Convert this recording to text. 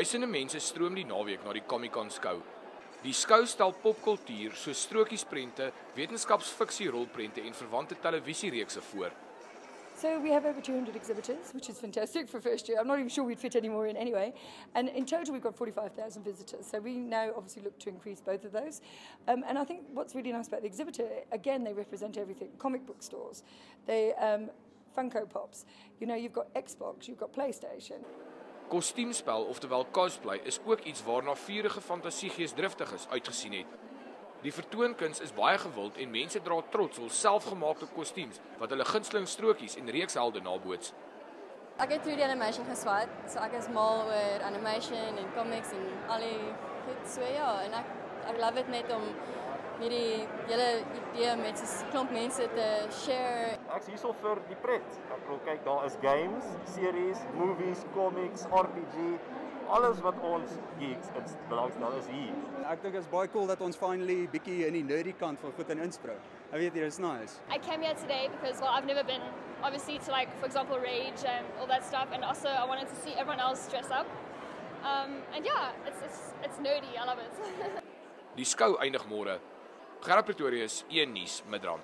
Duisende mense stroom die naweek na die Comic-Con skou. Die skou stel popkultuur soos strokiesprente, wetenskapsfiksie rolprente en verwante televisiereekse voor. So we have over 200 exhibitors, which is fantastic for first year. I'm not even sure we'd fit any more in anyway. And in total, we've got 45,000 visitors. So we now obviously look to increase both of those. And I think what's really nice about the exhibitor, again, they represent everything. Comic book stores, they Funko Pops. You know, you've got Xbox, you've got PlayStation. Kostuumspel, oftewel cosplay, is ook iets waarna vurige fantasiegeesdriftiges uitgesien het. Die vertoonkuns is baie gewild en mense dra trots hul selfgemaakte kostuums wat hulle gunsteling strokies en reekshelde naboots. Ek het 3D animation geswat, so ek is mal oor animation en comics en al die goed so ja, en ek love dit net om hierdie hele idee met so 'n klomp mense te share. Ek is hierso vir die pret. Ek wil kyk, daar is games, series, movies, comics, RPG, alles wat ons geeks belangstel is hier. Ek dink dit is baie cool dat ons finally bietjie in die nerdy kant van goed inspring. Ek weet jy, it's nice. I came here today because, well, I've never been, obviously, to like, for example, Rage and all that stuff, and also I wanted to see everyone else dress up. And yeah, it's nerdy, I love it. Die skou eindig môre. Gerard Pretorius, 1 Nuus, Midrand.